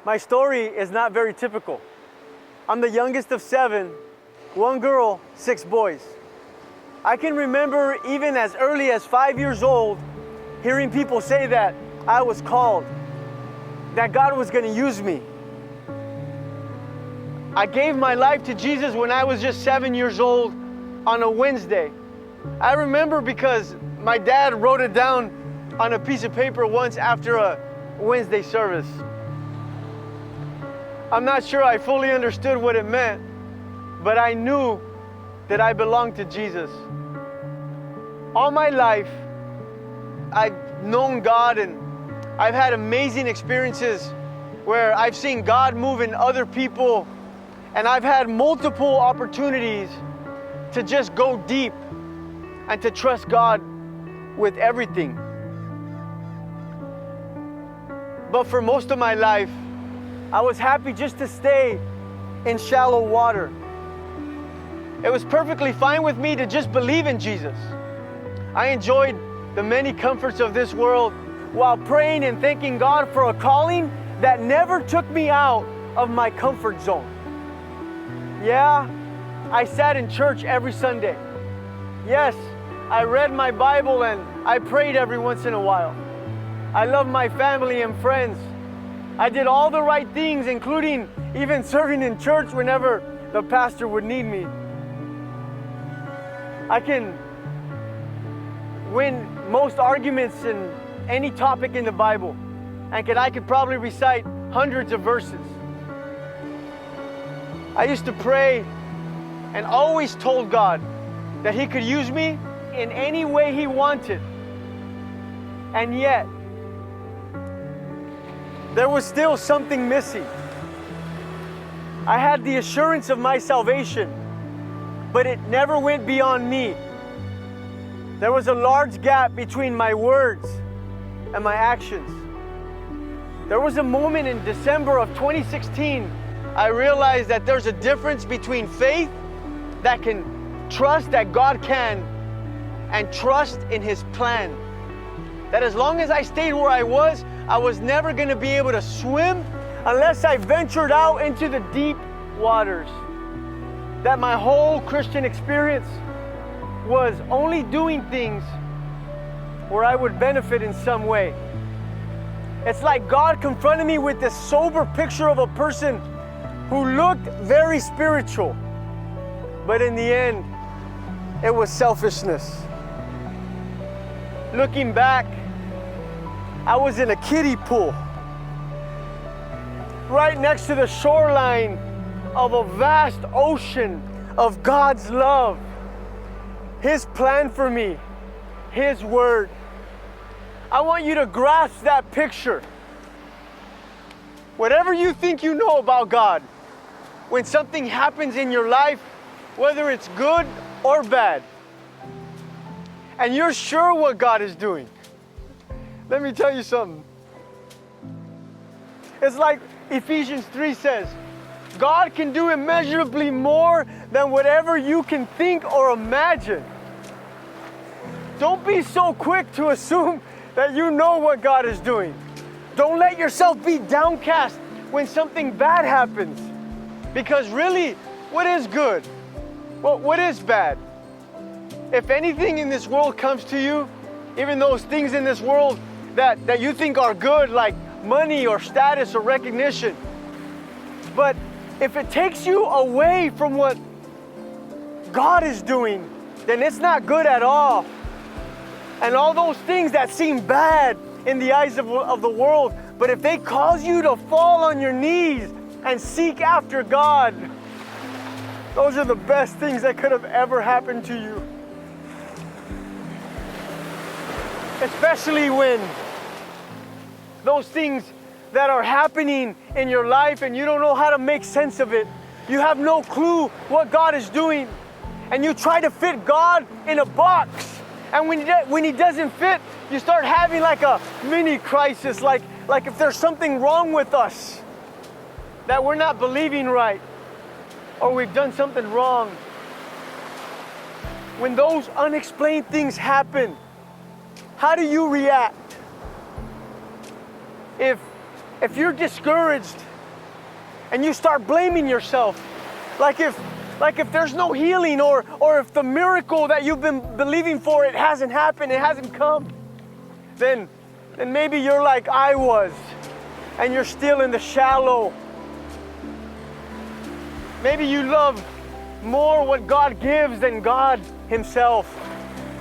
My story is not very typical. I'm the youngest of 7, 1 girl, 6 boys. I can remember even as early as 5 years old, hearing people say that I was called, that God was going to use me. I gave my life to Jesus when I was just 7 years old on a Wednesday. I remember because my dad wrote it down on a piece of paper once after a Wednesday service. I'm not sure I fully understood what it meant, but I knew that I belonged to Jesus. All my life, I've known God, and I've had amazing experiences where I've seen God move in other people, and I've had multiple opportunities to just go deep and to trust God with everything. But for most of my life, I was happy just to stay in shallow water. It was perfectly fine with me to just believe in Jesus. I enjoyed the many comforts of this world while praying and thanking God for a calling that never took me out of my comfort zone. Yeah, I sat in church every Sunday. Yes, I read my Bible and I prayed every once in a while. I love my family and friends. I did all the right things, including even serving in church whenever the pastor would need me. I can win most arguments in any topic in the Bible, and I could probably recite hundreds of verses. I used to pray and always told God that He could use me in any way He wanted. And yet, there was still something missing. I had the assurance of my salvation, but it never went beyond me. There was a large gap between my words and my actions. There was a moment in December of 2016, I realized that there's a difference between faith that can trust that God can and trust in His plan. That as long as I stayed where I was never going to be able to swim unless I ventured out into the deep waters. That my whole Christian experience was only doing things where I would benefit in some way. It's like God confronted me with this sober picture of a person who looked very spiritual, but in the end, it was selfishness. Looking back, I was in a kiddie pool, right next to the shoreline of a vast ocean of God's love, His plan for me, His word. I want you to grasp that picture. Whatever you think you know about God, when something happens in your life, whether it's good or bad, and you're sure what God is doing, let me tell you something. It's like Ephesians 3 says, God can do immeasurably more than whatever you can think or imagine. Don't be so quick to assume that you know what God is doing. Don't let yourself be downcast when something bad happens. Because really, what is good? Well, what is bad? If anything in this world comes to you, even those things in this world that you think are good, like money or status or recognition, but if it takes you away from what God is doing, then it's not good at all. And all those things that seem bad in the eyes of the world, but if they cause you to fall on your knees and seek after God, those are the best things that could have ever happened to you. Especially when those things that are happening in your life and you don't know how to make sense of it. You have no clue what God is doing. And you try to fit God in a box. And when He doesn't fit, you start having like a mini crisis, like if there's something wrong with us, that we're not believing right, or we've done something wrong. When those unexplained things happen, how do you react? If you're discouraged and you start blaming yourself. Like if there's no healing, or if the miracle that you've been believing for, it hasn't happened, it hasn't come, then maybe you're like I was, and you're still in the shallow. Maybe you love more what God gives than God Himself.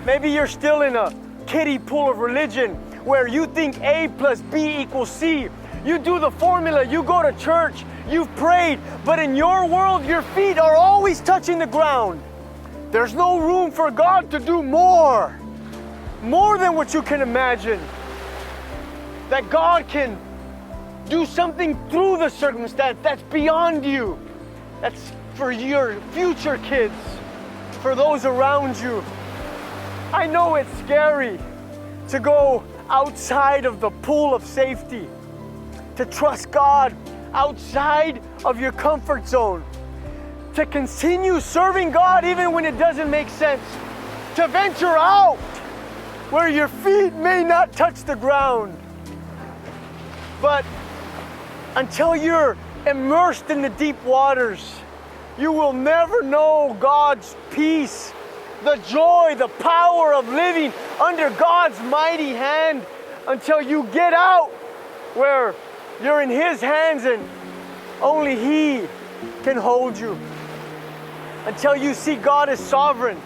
Maybe you're still in a kiddie pool of religion where you think A plus B equals C. You do the formula, you go to church, you've prayed, but in your world, your feet are always touching the ground. There's no room for God to do more than what you can imagine. That God can do something through the circumstance that's beyond you. That's for your future kids, for those around you. I know it's scary to go outside of the pool of safety, to trust God outside of your comfort zone, to continue serving God even when it doesn't make sense, to venture out where your feet may not touch the ground. But until you're immersed in the deep waters, you will never know God's peace, the joy, the power of living under God's mighty hand, until you get out where you're in His hands and only He can hold you. Until you see God as sovereign.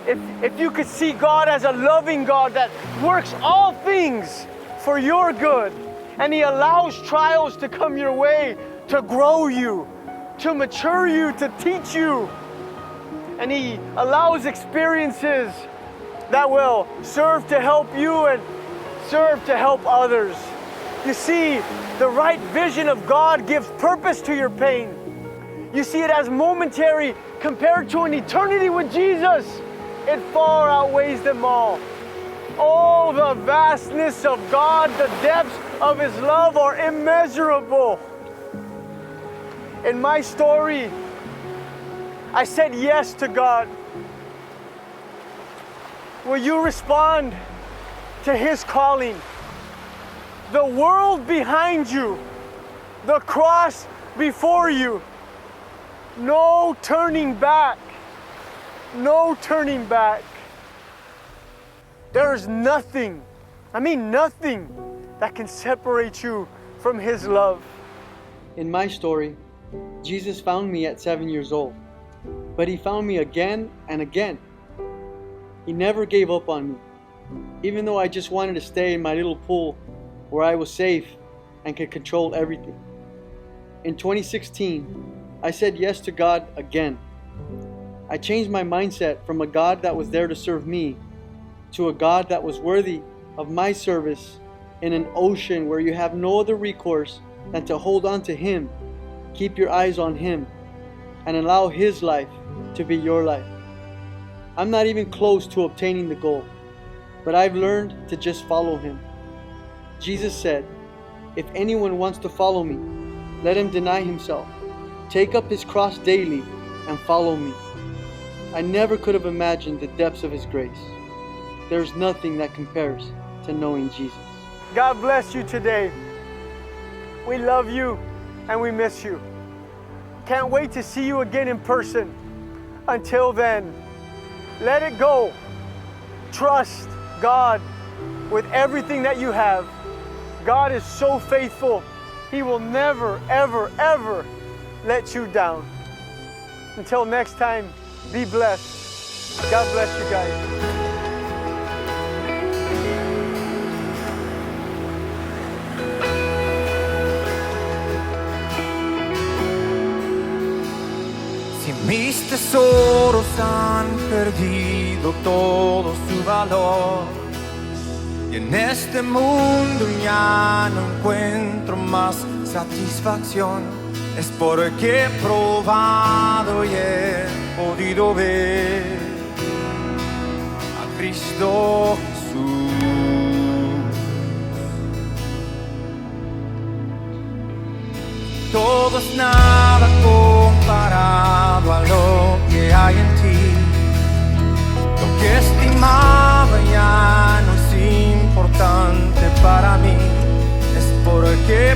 If you could see God as a loving God that works all things for your good, and He allows trials to come your way to grow you, to mature you, to teach you, and He allows experiences that will serve to help you and serve to help others. You see, the right vision of God gives purpose to your pain. You see it as momentary compared to an eternity with Jesus. It far outweighs them all. Oh, the vastness of God, the depths of His love are immeasurable. In my story, I said yes to God. Will you respond to His calling? The world behind you, the cross before you. No turning back. No turning back. There is nothing, nothing that can separate you from His love. In my story, Jesus found me at 7 years old, but He found me again and again. He never gave up on me, even though I just wanted to stay in my little pool where I was safe and could control everything. In 2016, I said yes to God again. I changed my mindset from a God that was there to serve me to a God that was worthy of my service in an ocean where you have no other recourse than to hold on to Him, keep your eyes on Him, and allow His life to be your life. I'm not even close to obtaining the goal, but I've learned to just follow Him. Jesus said, "If anyone wants to follow me, let him deny himself, take up his cross daily, and follow me." I never could have imagined the depths of His grace. There's nothing that compares to knowing Jesus. God bless you today. We love you and we miss you. Can't wait to see you again in person. Until then, let it go. Trust God with everything that you have. God is so faithful. He will never, ever, ever let you down. Until next time, be blessed. God bless you guys. Mis tesoros han perdido todo su valor y en este mundo ya no encuentro más satisfacción. Es porque he probado y he podido ver a Cristo Jesús. Todo es nada comparado a lo que hay en ti. Lo que estimaba ya no es importante para mí. Es porque